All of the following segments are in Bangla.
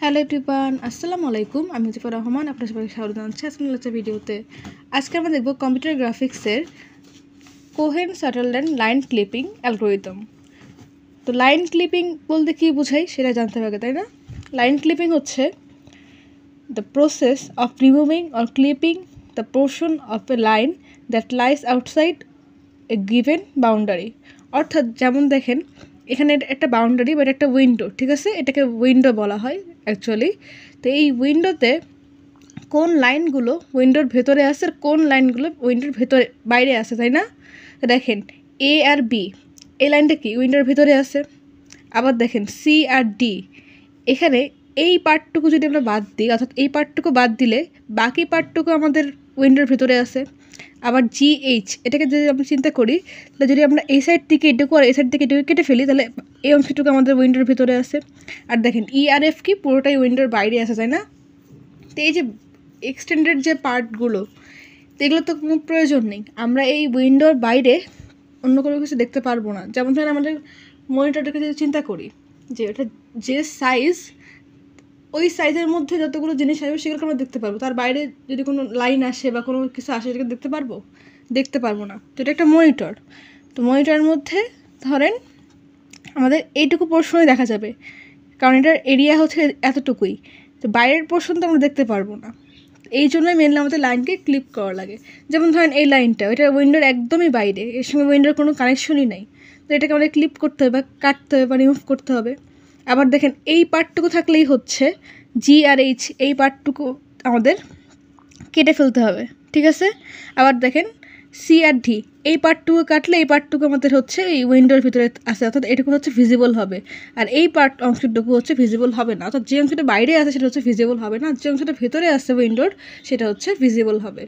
হ্যালো এভরিওয়ান, আসসালামু আলাইকুম। আমি মুজিবুর রহমান, আপনার সবাইকে স্বাগত জানাচ্ছি আজকের লেকচার ভিডিওতে। আজকে আমরা দেখব কম্পিউটার গ্রাফিক্সের কোহেন-সাটারল্যান্ড লাইন ক্লিপিং অ্যালগরিদম। তো লাইন ক্লিপিং বলতে কী বোঝাই সেটা জানতে হবে, তাই না? লাইন ক্লিপিং হচ্ছে the process of removing or clipping the portion of a line that lies outside a given boundary. অর্থাৎ যেমন দেখেন, এখানে একটা বাউন্ডারি বা একটা উইন্ডো, ঠিক আছে? এটাকে উইন্ডো বলা হয় অ্যাকচুয়ালি। তো এই উইন্ডোতে কোন লাইনগুলো উইন্ডোর ভেতরে আসে আর কোন লাইনগুলো উইন্ডোর ভেতরে বাইরে আসে, তাই না? তো দেখেন এ আর বি, এই লাইনটা কি উইন্ডোর ভেতরে আসে। আবার দেখেন সি আর ডি, এখানে এই পার্টটুকু যদি আমরা বাদ দিই, অর্থাৎ এই পার্টটুকু বাদ দিলে বাকি পার্টটুকু আমাদের উইন্ডোর ভেতরে আসে। আবার জিএইচ, এটাকে যদি আমরা চিন্তা করি, তাহলে যদি আমরা এই সাইড থেকে এটুকু আর এই সাইড থেকে এটুকু কেটে ফেলি, তাহলে এই অংশটুকু আমাদের উইন্ডোর ভিতরে আসে। আর দেখেন ই আর এফ কি পুরোটাই উইন্ডোর বাইরে আসে, তাই না? তো এই যে এক্সটেন্ডেড যে পার্টগুলো, এগুলো তো কোনো প্রয়োজন নেই। আমরা এই উইন্ডোর বাইরে অন্য কোনো কিছু দেখতে পারবো না। যেমন ধরেন আমাদের মনিটরটাকে যদি চিন্তা করি, যে ওটা যে সাইজ, ওই সাইজের মধ্যে যতগুলো জিনিস আসবে সেগুলো আমরা দেখতে পারবো। তার বাইরে যদি কোনো লাইন আসে বা কোনো কিছু আসে, সেটাকে দেখতে পারবো না। তো এটা একটা মনিটর। তো মনিটরের মধ্যে ধরেন আমাদের এইটুকু পোর্শনই দেখা যাবে, কারণ এটার এরিয়া হচ্ছে এতটুকুই। তো বাইরের পোর্শন তো আমরা দেখতে পারবো না। এই জন্যই মেনলি আমাদের লাইনকে ক্লিপ করা লাগে। যেমন ধরেন এই লাইনটা, এটা উইন্ডোর একদমই বাইরে, এর সঙ্গে উইন্ডোর কোনো কানেকশনই নেই। তো এটাকে আমাদের ক্লিপ করতে হবে বা কাটতে হবে বা রিমুভ করতে হবে। আবার দেখেন এই পার্টটুকু থাকলেই হচ্ছে জি আর এইচ, এই পার্টটুকু আমাদের কেটে ফেলতে হবে, ঠিক আছে? আবার দেখেন সি আর ডি, এই পার্টটুকু কাটলে এই পার্টটুকু আমাদের হচ্ছে এই উইন্ডোর ভিতরে আসে, অর্থাৎ এটুকু হচ্ছে ভিজিবল হবে। আর এই অংশটুকু হচ্ছে ভিজিবল হবে না, অর্থাৎ যে অংশটা বাইরে আসে সেটা হচ্ছে ভিজিবল হবে না, যে অংশটা ভেতরে আসছে উইন্ডোর সেটা হচ্ছে ভিজিবল হবে।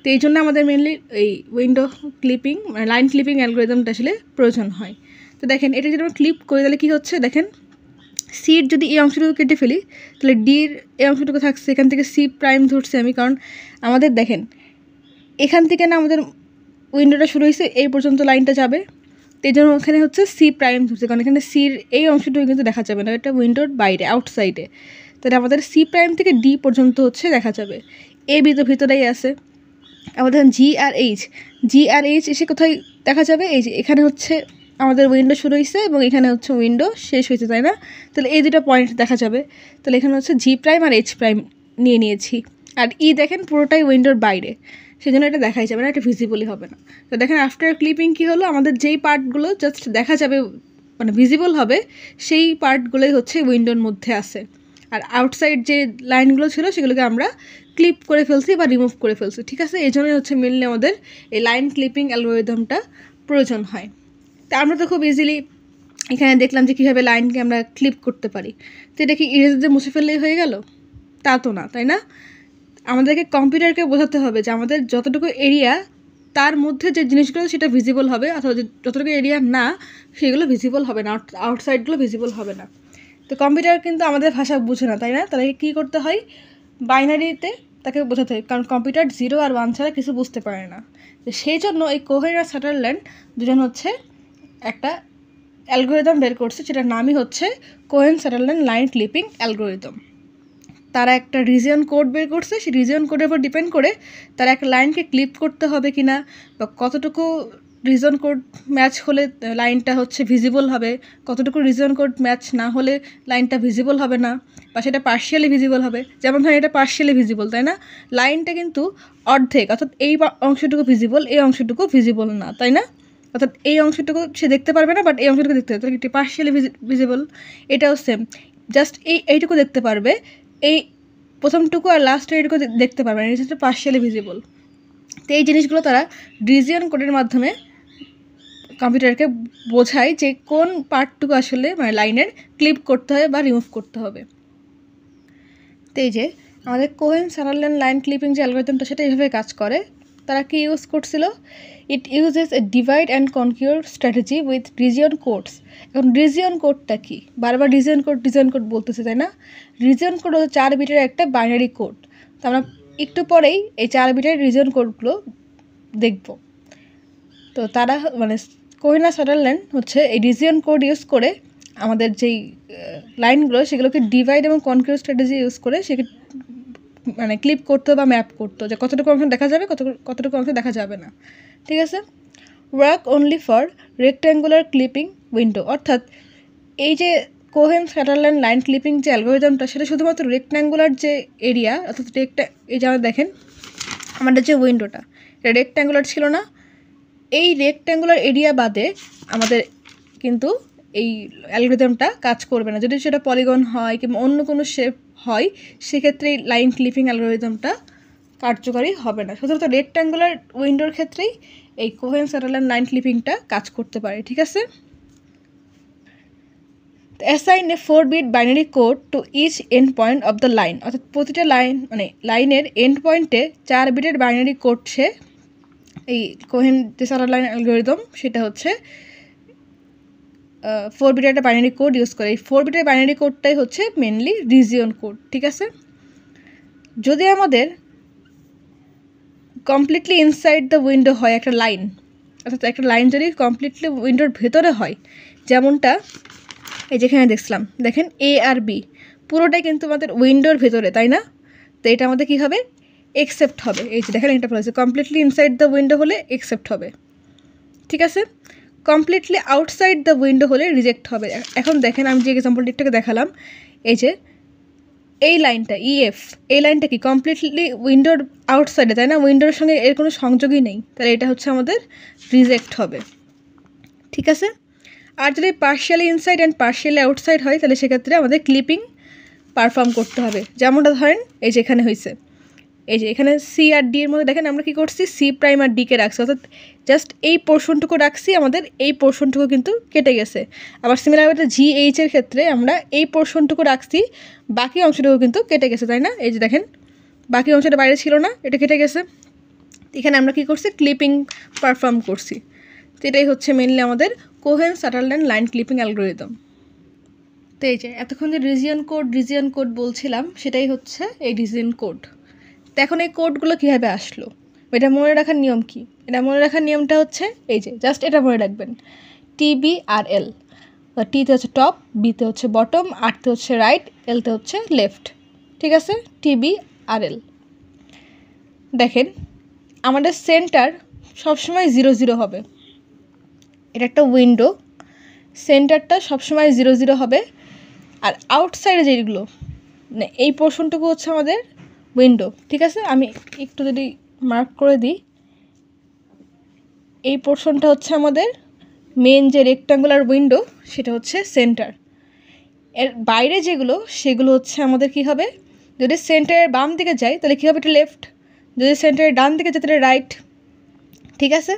তো এই জন্য আমাদের মেনলি এই উইন্ডো ক্লিপিং মানে লাইন ক্লিপিং অ্যালগরিদমটা আসলে প্রয়োজন হয়। তো দেখেন এটা যদি আমরা ক্লিপ করি তাহলে কী হচ্ছে, দেখেন সির যদি এই অংশটুকু কেটে ফেলি, তাহলে ডির এই অংশটুকু থাকছে, এখান থেকে সি প্রাইম ধরছি আমি, কারণ আমাদের দেখেন এখান থেকে না আমাদের উইন্ডোটা শুরু হয়েছে, এই পর্যন্ত লাইনটা যাবে। তো এই জন্য ওখানে হচ্ছে সি প্রাইম ধরছে, কারণ এখানে সির এই অংশটুকু কিন্তু দেখা যাবে না, এটা উইন্ডোর বাইরে আউটসাইডে। তাহলে আমাদের সি প্রাইম থেকে ডি পর্যন্ত হচ্ছে দেখা যাবে, এ বি তো ভিতরেই আছে। আমাদের জি আর এইচ এসে কোথায় দেখা যাবে, এই যে এখানে হচ্ছে আমাদের উইন্ডো শুরু হয়েছে এবং এখানে হচ্ছে উইন্ডো শেষ হয়েছে, তাই না? তাহলে এই দুটো পয়েন্ট দেখা যাবে। তাহলে এখানে হচ্ছে জি প্রাইম আর এইচ প্রাইম নিয়েছি। আর ই দেখেন পুরোটাই উইন্ডোর বাইরে, সেই জন্য এটা দেখাই যাবে না, এটা ভিজিবলই হবে না। তো দেখেন আফটার ক্লিপিং কী হলো, আমাদের যেই পার্টগুলো জাস্ট দেখা যাবে মানে ভিজিবল হবে, সেই পার্টগুলোই হচ্ছে উইন্ডোর মধ্যে আসে। আর আউটসাইড যে লাইনগুলো ছিল সেগুলোকে আমরা ক্লিপ করে ফেলছি বা রিমুভ করে ফেলছি, ঠিক আছে? এই জন্যই হচ্ছে মেনলি আমাদের এই লাইন ক্লিপিং অ্যালগরিদমটা প্রয়োজন হয়। তা আমরা তো খুব ইজিলি এখানে দেখলাম যে কীভাবে লাইনকে আমরা ক্লিপ করতে পারি। তো এটা কি ইরেজার দিয়ে মুছে ফেললেই হয়ে গেল? তা তো না, তাই না? আমাদেরকে কম্পিউটারকে বোঝাতে হবে যে আমাদের যতটুকু এরিয়া, তার মধ্যে যে জিনিসগুলো সেটা ভিজিবল হবে, অথবা যতটুকু এরিয়া না সেগুলো ভিজিবল হবে না, আউটসাইডগুলো ভিজিবল হবে না। তো কম্পিউটার কিন্তু আমাদের ভাষা বুঝে না, তাই না? তাহলে কী করতে হয়, বাইনারিতে তাকে বোঝাতে হয়, কারণ কম্পিউটার 0 আর 1 ছাড়া কিছু বুঝতে পারে না। তো সেই জন্য এই কোহেন আর সাটারল্যান্ড দুজন হচ্ছে একটা অ্যালগরিদম বের করছে, সেটার নামই হচ্ছে কোহেন-সাটারল্যান্ড লাইন ক্লিপিং অ্যালগরিদম। তারা একটা রিজিয়ন কোড বের করছে, সেই রিজিয়ন কোডের উপর ডিপেন্ড করে তারা একটা লাইনকে ক্লিপ করতে হবে কি না, বা কতটুকু রিজন কোড ম্যাচ হলে লাইনটা হচ্ছে ভিজিবল হবে, কতটুকু রিজন কোড ম্যাচ না হলে লাইনটা ভিজিবল হবে না, বা সেটা পার্শিয়ালি ভিজিবল হবে। যেমন ধরেন এটা পার্শিয়ালি ভিজিবল, তাই না? লাইনটা কিন্তু অর্ধেক, অর্থাৎ এই অংশটুকু ভিজিবল, এই অংশটুকু ভিজিবল না, তাই না? অর্থাৎ এই অংশটুকু সে দেখতে পারবে না, বাট এই অংশটুকু দেখতে পারবে, তাহলে এটি পার্শিয়ালি ভিজিবল। এটাও সেম, জাস্ট এইটুকু দেখতে পারবে, এই প্রথমটুকু আর লাস্টের এইটুকু দেখতে পারবে না, এটা হচ্ছে পার্শিয়ালি ভিজিবল। তো এই জিনিসগুলো তারা রিজিয়ন কোডের মাধ্যমে কম্পিউটারকে বোঝায় যে কোন পার্টটুকু আসলে মানে লাইনের ক্লিপ করতে হবে বা রিমুভ করতে হবে। তো এই যে আমাদের কোহেন-সাটারল্যান্ড লাইন ক্লিপিং যে অ্যালগরিদমটা, সেটা এইভাবে কাজ করে। তারা কি ইউজ করছিল, it uses A divide and conquer strategy with region codes. এখন রিজিয়ন কোডটা কি, বারবার রিজিয়ন কোড বলতেছে, তাই না? রিজিয়ন কোড হচ্ছে 4 বিটের একটা বাইনারি কোড। তো আমরা একটু পরেই এই 4 বিটের রিজিয়ন কোডগুলো দেখব। তো তারা মানে কোহেন আর সাটারল্যান্ড হচ্ছে এই রিজিয়ন কোড ইউজ করে আমাদের যেই লাইনগুলো সেগুলোকে ডিভাইড এবং কনক্রিউ স্ট্র্যাটেজি ইউজ করে সেকে মানে ক্লিপ করতো বা ম্যাপ করতো, যে কতটুকু অংশ দেখা যাবে, কতটুকু অংশ দেখা যাবে না। ঠিক আছে, work only for rectangular clipping window, অর্থাৎ এই যে কোহেন স্যাটারল্যান্ড লাইন ক্লিপিং যে অ্যালগোরিদমটা সেটা শুধুমাত্র রেক্ট্যাঙ্গুলার যে এরিয়া, অর্থাৎ এই যে দেখেন আমাদের যে উইন্ডোটা এটা রেক্ট্যাঙ্গুলার ছিল না, এই রেক্ট্যাঙ্গুলার এরিয়া বাদে আমাদের কিন্তু এই অ্যালগোরিদমটা কাজ করবে না। যদি সেটা পলিগন হয় কিংবা অন্য কোনো শেপ হয় সেক্ষেত্রে এই লাইন ক্লিপিং অ্যালগোরিদমটা কার্যকরী হবে না। শুধুমাত্র রেক্ট্যাঙ্গুলার উইন্ডোর ক্ষেত্রেই এই কোহেন স্যাটারল্যান্ড লাইন ক্লিপিংটা কাজ করতে পারে। ঠিক আছে, assign a 4-bit binary code to each end point of the line, অর্থাৎ প্রতিটা লাইনের এন্ড পয়েন্টে 4 বিটের বাইনারি কোড সে এই কোহেন যে স্যাটারল্যান্ড অ্যালগোরিদম সেটা হচ্ছে 4 বিটের একটা বাইনারি কোড ইউজ করে। এই 4 বিটের বাইনারি কোডটাই হচ্ছে মেনলি রিজিয়ন কোড। ঠিক আছে, যদি আমাদের কমপ্লিটলি ইনসাইড দ্য উইন্ডো হয় একটা লাইন, অর্থাৎ একটা লাইন যদি কমপ্লিটলি উইন্ডোর ভেতরে হয়, যেমনটা এই যেখানে দেখছিলাম, দেখেন এ আর বি পুরোটাই কিন্তু আমাদের উইন্ডোর ভেতরে, তাই না? তো এটা আমাদের কী হবে, একসেপ্ট হবে। এই যে দেখেন এটা বলেছে কমপ্লিটলি ইনসাইড দ্য উইন্ডো হলে একসেপ্ট হবে। ঠিক আছে, কমপ্লিটলি আউটসাইড দ্য উইন্ডো হলে রিজেক্ট হবে। এখন দেখেন আমি যে এক্সাম্পলটিটাকে দেখালাম, এই যে এই লাইনটা ইএফ, এই লাইনটা কি কমপ্লিটলি উইন্ডোর আউটসাইডে, তাই না? উইন্ডোর সঙ্গে এর কোনো সংযোগই নেই, তাহলে এটা হচ্ছে আমাদের রিজেক্ট হবে। ঠিক আছে, আর যদি partially inside and partially outside হয় তাহলে সেক্ষেত্রে আমাদের ক্লিপিং পারফর্ম করতে হবে। যেমনটা ধরেন এই যে এখানে হয়েছে, এই যে এখানে সি আর ডি এর মধ্যে দেখেন আমরা কি করছি, সি প্রাইম আর ডিকে রাখছি, অর্থাৎ জাস্ট এই পোর্শনটুকু রাখছি, আমাদের এই পোর্শনটুকু কিন্তু কেটে গেছে। আবার সিমিলারভাবে জি এইচ এর ক্ষেত্রে আমরা এই পোর্শনটুকু রাখছি, বাকি অংশটুকু কিন্তু কেটে গেছে, তাই না? এই যে দেখেন বাকি অংশটা বাইরে ছিল না, এটা কেটে গেছে। এখানে আমরা কি করছি, ক্লিপিং পারফর্ম করছি। তো এটাই হচ্ছে মেনলি আমাদের কোহেন স্যাটারল্যান্ড লাইন ক্লিপিং অ্যালগোরিদম। তো এই যে এতক্ষণ যে রিজিয়ন কোড বলছিলাম সেটাই হচ্ছে এই রিজিয়ন কোড। তো এখন এই কোডগুলো কীভাবে আসলো, এটা মনে রাখার নিয়ম কি? এটা মনে রাখার নিয়মটা হচ্ছে এই যে জাস্ট এটা মনে রাখবেন, TBRL, টিতে হচ্ছে টপ, বিতে হচ্ছে বটম, আরতে হচ্ছে রাইট, এলতে হচ্ছে লেফট। ঠিক আছে, TBRL। দেখেন আমাদের সেন্টার সবসময় 0 0 হবে, এটা একটা উইন্ডো, সেন্টারটা সবসময় 0 0 হবে। আর আউটসাইডে যেগুলো মানে এই পোর্শনটুকু হচ্ছে আমাদের উইন্ডো। ঠিক আছে, আমি একটু যদি মার্ক করে দিই, এই পোর্শনটা হচ্ছে আমাদের মেন যে রেক্ট্যাঙ্গুলার উইন্ডো, সেটা হচ্ছে সেন্টার। এর বাইরে যেগুলো সেগুলো হচ্ছে আমাদের কি হবে, যদি সেন্টারের বাম দিকে যায় তাহলে কী হবে, এটা লেফট, যদি সেন্টারের ডান দিকে যায় তাহলে রাইট। ঠিক আছে,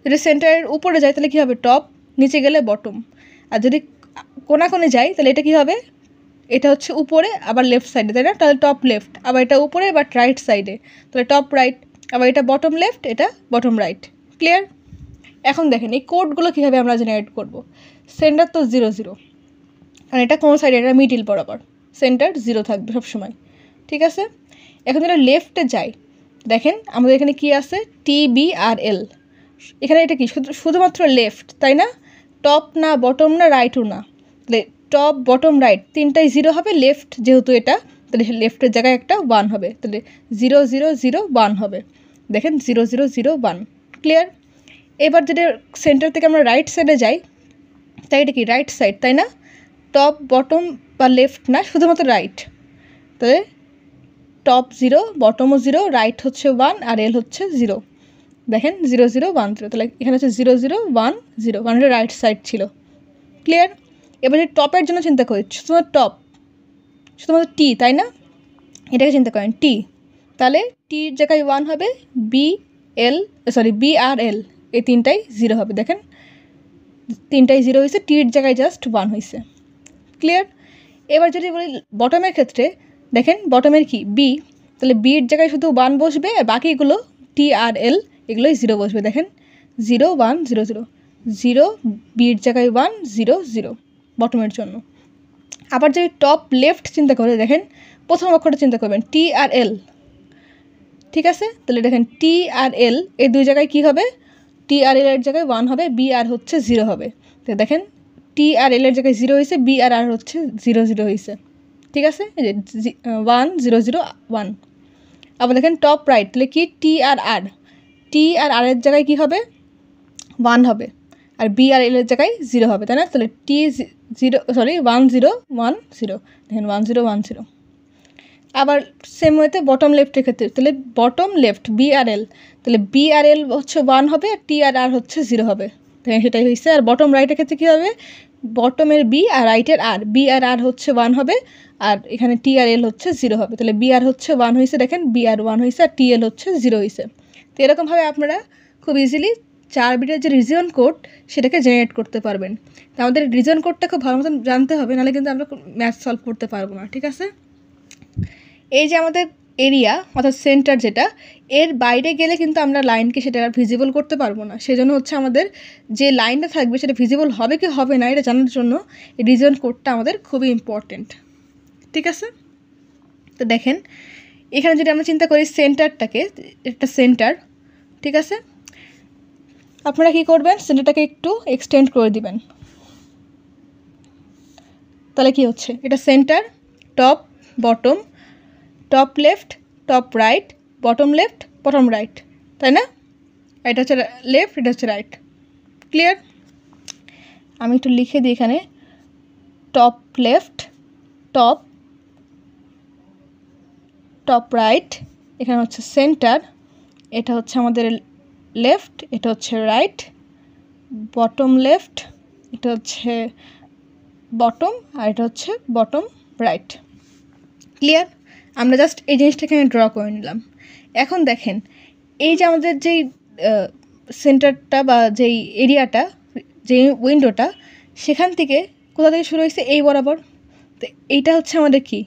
যদি সেন্টারের উপরে যায় তাহলে কী হবে, টপ, নিচে গেলে বটম। আর যদি কোণাকোণে যায় তাহলে এটা কী হবে, এটা হচ্ছে উপরে আবার লেফট সাইডে, তাই না? তাহলে টপ লেফট, আবার এটা উপরে বাট রাইট সাইডে, তাহলে টপ রাইট, আবার এটা বটম লেফট, এটা বটম রাইট। ক্লিয়ার? এখন দেখেন এই কোডগুলো কীভাবে আমরা জেনারেট করব। সেন্টার তো 0 0, কারণ এটা কোনো সাইডে, এটা মিডিল বরাবর, সেন্টার 0 থাকবে সবসময়। ঠিক আছে, এখন যেটা লেফটে যাই, দেখেন আমাদের এখানে কি আছে, TBRL, এখানে এটা কি শুধুমাত্র লেফট, তাই না? টপ না, বটম না, রাইটও না, তাহলে টপ বটম রাইট তিনটাই 0 হবে। লেফট যেহেতু এটা, তাহলে লেফটের জায়গায় একটা 1 হবে, তাহলে 0 0 0 1 হবে। দেখেন 0 0 0 1। ক্লিয়ার? এবার যদি সেন্টার থেকে আমরা রাইট সাইডে যাই, তাই এটা কি রাইট সাইড, তাই না? টপ বটম বা লেফট না, শুধুমাত্র রাইট, তাহলে টপ 0, বটমও 0, রাইট হচ্ছে 1 আর এল হচ্ছে 0। দেখেন 0 0 1 0, তাহলে এখানে হচ্ছে 0 0 1 0, কারণ এটা রাইট সাইড ছিল। ক্লিয়ার? এবার যদি টপের জন্য চিন্তা করি, শুধুমাত্র টপ, শুধুমাত্র টি, তাই না? এটাকে চিন্তা করেন টি, তাহলে টির জায়গায় 1 হবে, BRL, এই তিনটাই 0 হবে। দেখেন তিনটাই 0 হয়েছে, টির জায়গায় জাস্ট 1 হয়েছে। ক্লিয়ার? এবার যদি বলি বটমের ক্ষেত্রে, দেখেন বটমের কি বি, তাহলে বির জায়গায় শুধু 1 বসবে, আর বাকিগুলো TRL এগুলোই 0 বসবে। দেখেন 0 1 0 0 0, বির জায়গায় 1 0 0 বটমের জন্য। আবার যদি টপ লেফট চিন্তা করে, দেখেন প্রথম অক্ষরটা চিন্তা করবেন TRL। ঠিক আছে, তাহলে দেখেন TRL এই দুই জায়গায় কি হবে, TRL এর জায়গায় 1 হবে, BR হচ্ছে 0 হবে। তো দেখেন টি আর এল এর জায়গায় 0 হয়েছে, বি আর আর হচ্ছে 0 0 হয়েছে, ঠিক আছে, এই যে 1 0 0 1। আবার দেখেন টপ রাইট, তাহলে কি টি আর আর এর জায়গায় কী হবে 1 হবে, আর বি আর এল এর জায়গায় 0 হবে, তাই না? তাহলে টি 1 0 1 0, দেখেন 1 0 1 0। আবার সেম ওয়েতে বটম লেফটের ক্ষেত্রে, তাহলে বটম লেফট বি আর এল, তাহলে বি আর এল হচ্ছে 1 হবে, আর টি আর আর হচ্ছে 0 হবে, দেখেন সেটাই হয়েছে। আর বটম রাইটের ক্ষেত্রে কী হবে, বটমের বি আর রাইটের আর, বি আর আর হচ্ছে 1 হবে, আর এখানে টি আর এল হচ্ছে 0 হবে, তাহলে বি আর হচ্ছে 1 হয়েছে, দেখেন বি আর 1 হয়েছে, আর টি এল হচ্ছে 0 হয়েছে। তো এরকমভাবে আপনারা খুব ইজিলি 4 বিটের যে রিজিয়ন কোড সেটাকে জেনারেট করতে পারবেন। তো আমাদের রিজিয়ন কোডটা খুব ভালো মতন জানতে হবে, নাহলে কিন্তু আমরা ম্যাথ সলভ করতে পারবো না, ঠিক আছে? এই যে আমাদের এরিয়া অর্থাৎ সেন্টার যেটা, এর বাইরে গেলে কিন্তু আমরা লাইনকে সেটা আর ভিজিবল করতে পারবো না। সেজন্য হচ্ছে আমাদের যে লাইনটা থাকবে সেটা ভিজিবল হবে কি হবে না এটা জানার জন্য এই রিজন কোডটা আমাদের খুবই ইম্পর্টেন্ট, ঠিক আছে? তো দেখেন এখানে যদি আমরা চিন্তা করি সেন্টারটাকে, একটা সেন্টার, ঠিক আছে, আপনারা কী করবেন, সেন্টারটাকে একটু এক্সটেন্ড করে দিবেন, তাহলে কি হচ্ছে, এটা centre, top bottom, top left top right, bottom left bottom right, তাই না? এটা হচ্ছে লেফট, এটা হচ্ছে রাইট, ক্লিয়ার? আমি একটু লিখে দিই এখানে, top left top top right, এখানে হচ্ছে সেন্টার, এটা হচ্ছে আমাদের লেফট, এটা হচ্ছে রাইট, বটম লেফট, এটা হচ্ছে বটম, আর এটা হচ্ছে বটম রাইট, ক্লিয়ার? আমরা জাস্ট এই জিনিসটা এখানে ড্র করে নিলাম। এখন দেখেন এই যে আমাদের যেই সেন্টারটা বা যেই এরিয়াটা, যেই উইন্ডোটা, সেখান থেকে কোথা থেকে শুরু হয়েছে, এই বরাবর। তো এইটা হচ্ছে আমাদের কি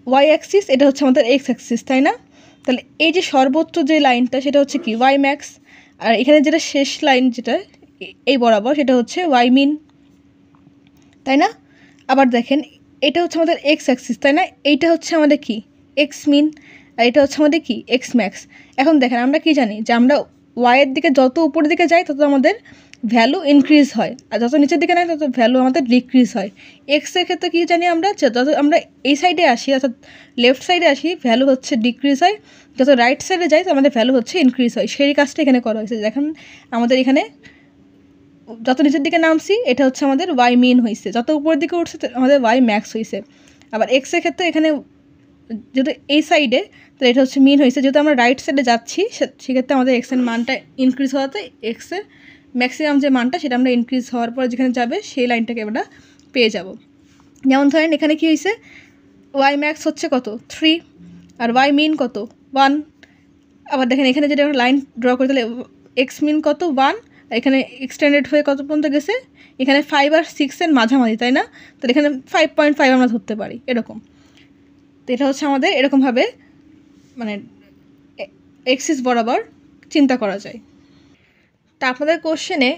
ওয়াই অ্যাক্সিস, এটা হচ্ছে আমাদের এক্স অ্যাক্সিস, তাই না? তাহলে এই যে সর্বোচ্চ যে লাইনটা সেটা হচ্ছে কি ওয়াই ম্যাক্স, আর এখানে যেটা শেষ লাইন যেটা এই বরাবর সেটা হচ্ছে ওয়াই মিন, তাই না? আবার দেখেন এটা হচ্ছে আমাদের এক্স অ্যাক্সিস, তাই না? এইটা হচ্ছে আমাদের কি এক্স মিন, আর এটা হচ্ছে আমাদের কি এক্স ম্যাক্স। এখন দেখেন আমরা কি জানি যে আমরা ওয়াইয়ের দিকে যত উপরের দিকে যাই তত আমাদের ভ্যালু ইনক্রিজ হয়, আর যত নিচের দিকে নেয় তত ভ্যালু আমাদের ডিক্রিজ হয়। এক্সের ক্ষেত্রে কী জানি আমরা, যত আমরা এই সাইডে আসি অর্থাৎ লেফট সাইডে আসি ভ্যালু হচ্ছে ডিক্রিজ হয়, যত রাইট সাইডে যাই তো আমাদের ভ্যালু হচ্ছে ইনক্রিজ হয়। সেই কাজটা এখানে করা হয়েছে। দেখেন আমাদের এখানে যত নিচের দিকে নামছি এটা হচ্ছে আমাদের ওয়াই মিন হয়েছে, যত উপরের দিকে উঠছে আমাদের ওয়াই ম্যাক্স হয়েছে। আবার এক্সের ক্ষেত্রে এখানে যেহেতু এই সাইডে তো এটা হচ্ছে মিন হয়েছে, যেহেতু আমরা রাইট সাইডে যাচ্ছি সেক্ষেত্রে আমাদের এক্সের মানটা ইনক্রিজ হওয়াতে এক্সের ম্যাক্সিমাম যে মানটা সেটা আমরা ইনক্রিজ হওয়ার পর যেখানে যাবে সেই লাইনটাকে আমরা পেয়ে যাব। যেমন ধরেন এখানে কি হয়েছে, ওয়াই ম্যাক্স হচ্ছে কত 3, আর ওয়াই মিন কত 1। আবার দেখেন এখানে যদি আমরা লাইন ড্র করি তাহলে এক্স মিন কত 1, আর এখানে এক্সটেন্ডেড হয়ে কত পর্যন্ত গেছে, এখানে 5 আর 6-এর মাঝামাঝি, তাই না? তাহলে এখানে 5.5 আমরা ধরতে পারি এরকম। তো এটা হচ্ছে আমাদের এরকমভাবে মানে এক্সিস বরাবর চিন্তা করা যায়। তা আপনাদের কোশ্চেনে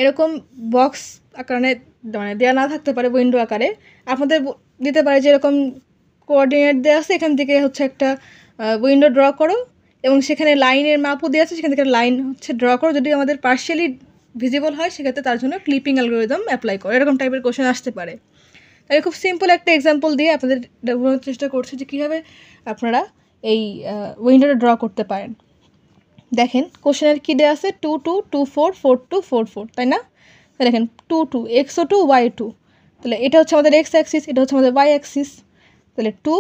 এরকম বক্স আকারে মানে দেওয়া না থাকতে পারে, উইন্ডো আকারে আপনাদের দিতে পারে যে এরকম কোঅর্ডিনেট দেওয়া আছে, এখান থেকে হচ্ছে একটা উইন্ডো ড্র করো এবং সেখানে লাইনের মাপও দেওয়া আছে, সেখান থেকে লাইন হচ্ছে ড্র করো। যদি আমাদের পার্শিয়ালি ভিজিবল হয় সেক্ষেত্রে তার জন্য ক্লিপিং অ্যালগরিদম অ্যাপ্লাই করো, এরকম টাইপের কোশ্চেন আসতে পারে। তাই খুব সিম্পল একটা এক্সাম্পল দিয়ে আপনাদের বোঝানোর চেষ্টা করছি যে কীভাবে আপনারা এই উইন্ডোটা ড্র করতে পারেন। দেখেন কোশ্চেনের কী দেওয়া আছে 2 2 2 4 4 2 4 4, তাই না? দেখেন 2 2 এক্সও 2 ওয়াই 2, তাহলে এটা হচ্ছে আমাদের এক্স অ্যাক্সিস, এটা হচ্ছে আমাদের ওয়াই অ্যাক্সিস। তাহলে 2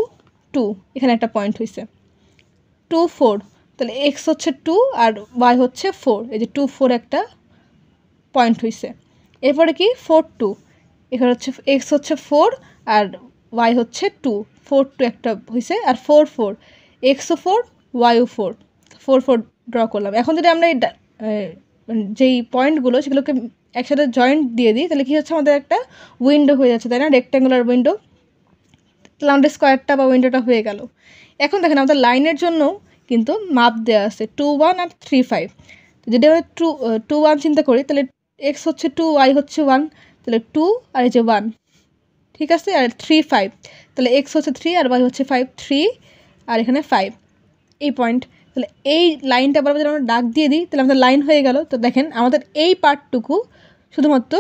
2 এখানে একটা পয়েন্ট হয়েছে, 2 4 তাহলে এক্স হচ্ছে 2 আর ওয়াই হচ্ছে 4, এই যে 2 4 একটা পয়েন্ট হয়েছে। এরপরে কি 4 2 এখানে হচ্ছে এক্স হচ্ছে 4 আর ওয়াই হচ্ছে 2, 4 2 একটা হয়েছে, আর 4 4 এক্সও 4 ওয়াইও 4, 4 4 ড্র করলাম। এখন যদি আমরা এই যেই পয়েন্টগুলো সেগুলোকে একসাথে জয়েন্ট দিয়ে দিই তাহলে কী হচ্ছে, আমাদের একটা উইন্ডো হয়ে যাচ্ছে, তাই না? Rectangular window. তাহলে আমাদের স্কোয়ারটা বা উইন্ডোটা হয়ে গেল। এখন দেখেন আমাদের লাইনের জন্য কিন্তু মাপ দেওয়া আছে 2 1 আর 3 5। যদি আমরা 2 1 চিন্তা করি তাহলে এক্স হচ্ছে 2 ওয়াই হচ্ছে 1, তাহলে 2 আর এই যে 1, ঠিক আছে? আর 3 5 তাহলে এক্স হচ্ছে 3 আর ওয়াই হচ্ছে 5, 3 আর এখানে 5 এই পয়েন্ট। তাহলে এই লাইনটা আবার যদি আমরা ডাক দিয়ে দিই তাহলে আমাদের লাইন হয়ে গেল। তো দেখেন আমাদের এই পার্টটুকু শুধুমাত্র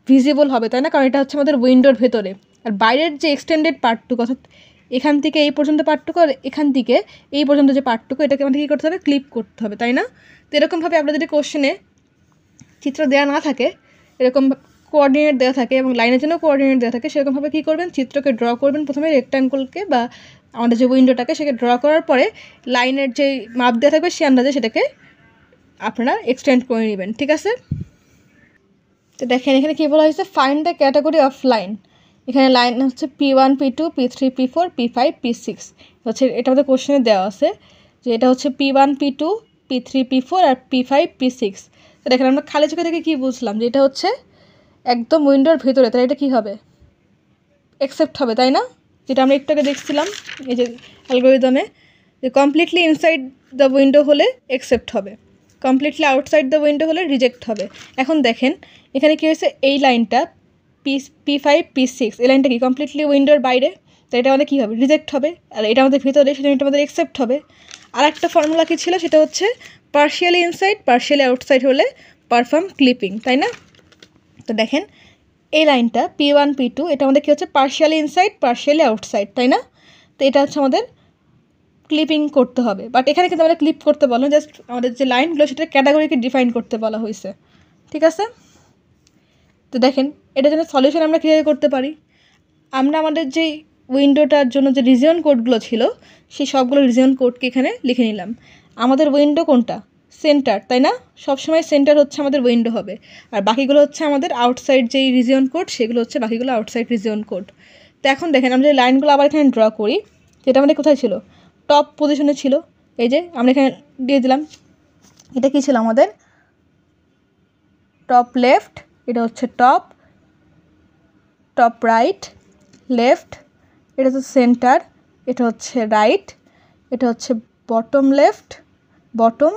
ভিজিবল হবে, তাই না? কারণ এটা হচ্ছে আমাদের উইন্ডোর ভেতরে। আর বাইরের যে এক্সটেন্ডেড পার্টটুকু, অর্থাৎ এখান থেকে এই পর্যন্ত পার্টটুকু আর এখান থেকে এই পর্যন্ত যে পার্টটুকু, এটাকে আমাদের কী করতে হবে? ক্লিপ করতে হবে, তাই না? তো এরকমভাবে আপনার যদি কোশ্চেনে চিত্র দেওয়া না থাকে, এরকম কোঅর্ডিনেট দেওয়া থাকে এবং লাইনের জন্য কোঅর্ডিনেট দেওয়া থাকে, সেরকমভাবে কী করবেন? চিত্রকে ড্র করবেন প্রথমে রেক্ট্যাঙ্গলকে বা আমাদের যে উইন্ডোটাকে, সেকে ড্র করার পরে লাইনের যে মাপ দেওয়া থাকবে সে আন্দাজে সেটাকে আপনারা এক্সটেন্ড করে নেবেন, ঠিক আছে? তো দেখেন এখানে কী বলা হয়েছে, find the category of line. এখানে লাইন হচ্ছে P1 P2 P3 P4 P5 P6 হচ্ছে, এটা আমাদের কোশ্চেনে দেওয়া আছে যে এটা হচ্ছে P1 P2 P3 P4 আর P5 P6। তো দেখেন আমরা খালি চোখে থেকে কী বুঝলাম যে এটা হচ্ছে একদম উইন্ডোর ভেতরে, তাই এটা কী হবে? অ্যাকসেপ্ট হবে, তাই না? যেটা আমরা একটু আগে দেখছিলাম এই যে অ্যালগরিদমে, যে কমপ্লিটলি ইনসাইড দ্য উইন্ডো হলে অ্যাকসেপ্ট হবে, কমপ্লিটলি আউটসাইড দ্য উইন্ডো হলে রিজেক্ট হবে। এখন দেখেন এখানে কী হয়েছে, এই লাইনটা P5 P6, এই লাইনটা কি কমপ্লিটলি উইন্ডোর বাইরে, তো এটা আমাদের কী হবে? রিজেক্ট হবে। আর এটা আমাদের ভিতরে, সেটা এটা আমাদের অ্যাকসেপ্ট হবে। আর একটা ফর্মুলা কী ছিল, সেটা হচ্ছে পার্শিয়ালি ইনসাইড পার্শিয়ালি আউটসাইড হলে পারফর্ম ক্লিপিং, তাই না? তো দেখেন এই লাইনটা P1 P2, এটা আমাদের কী হচ্ছে? পার্শিয়ালি ইনসাইড পার্শিয়ালি আউটসাইড, তাই না? তো এটা হচ্ছে আমাদের ক্লিপিং করতে হবে। বাট এখানে কিন্তু আমাদের ক্লিপ করতে বলা, জাস্ট আমাদের যে লাইনগুলো সেটা ক্যাটাগরিকে ডিফাইন করতে বলা হয়েছে, ঠিক আছে? তো দেখেন এটার জন্য সলিউশন আমরা কীভাবে করতে পারি, আমরা আমাদের যে উইন্ডোটার জন্য যে রিজিয়ন কোডগুলো ছিল সেই সবগুলো রিজিয়ন কোডকে এখানে লিখে নিলাম। আমাদের উইন্ডো কোনটা? সেন্টার, তাই না? সবসময় সেন্টার হচ্ছে আমাদের উইন্ডো হবে, আর বাকিগুলো হচ্ছে আমাদের আউটসাইড যেই রিজিয়ন কোড, সেগুলো হচ্ছে বাকিগুলো আউটসাইড রিজিয়ন কোড। তো এখন দেখেন আমরা যে লাইনগুলো আবার এখানে ড্র করি, যেটা আমাদের কোথায় ছিল? টপ পজিশনে ছিল। এই যে আমরা এখানে দিয়ে দিলাম, এটা কী ছিল আমাদের? টপ লেফট, এটা হচ্ছে টপ, টপ রাইট, লেফট, এটা হচ্ছে সেন্টার, এটা হচ্ছে রাইট, এটা হচ্ছে বটম লেফট, বটম,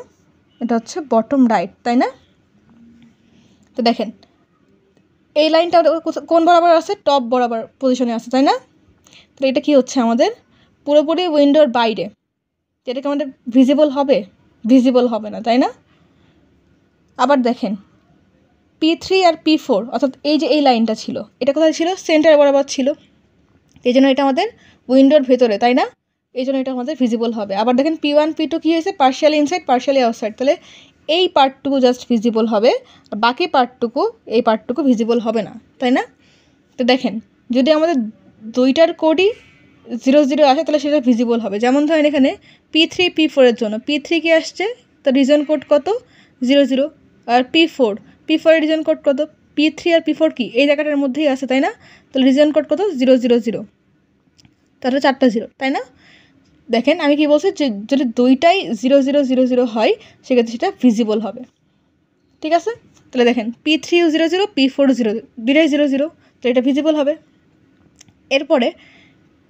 এটা হচ্ছে বটম রাইট, তাই না? তো দেখেন এই লাইনটা কোন বরাবর আছে? টপ বরাবর পজিশনে আছে, তাই না? তো এটা কি হচ্ছে আমাদের? পুরোপুরি উইন্ডোর বাইরে, যেটাকে আমাদের ভিজিবল হবে? ভিজিবল হবে না, তাই না? আবার দেখেন P3 আর P4, অর্থাৎ এই যে এই লাইনটা ছিল, এটা কোথায় ছিল? সেন্টার বরাবর ছিল, এই জন্য এটা আমাদের উইন্ডোর ভেতরে, তাই না? এই জন্য এটা আমাদের ভিজিবল হবে। আবার দেখেন P1 P2 কী হয়েছে? পার্শিয়ালি ইনসাইড পার্শিয়ালি আউটসাইড, তাহলে এই পার্টটুকু জাস্ট ভিজিবল হবে, আর বাকি পার্টটুকু, এই পার্টটুকু ভিজিবল হবে না, তাই না? তো দেখেন যদি আমাদের দুইটার কোডই 0 0 আসে তাহলে সেটা ভিজিবল হবে। যেমন ধরেন এখানে P3 P4 এর জন্য P3 কি আসছে? তার রিজন কোড কত? 0 0। আর P4 এর রিজন কোড কত? P3 আর P4 কি এই জায়গাটার মধ্যেই আছে, তাই না? তাহলে রিজন কোড কত? 0 0 0, তাহলে 4টা 0, তাই না? দেখেন আমি কি বলছি, যে যদি দুইটাই 0 0 0 0 হয় সেক্ষেত্রে সেটা ভিজিবল হবে, ঠিক আছে? তাহলে দেখেন P3 0 0 P4 0 0, দুইটাই 0 0, তো এটা ভিজিবল হবে। এরপরে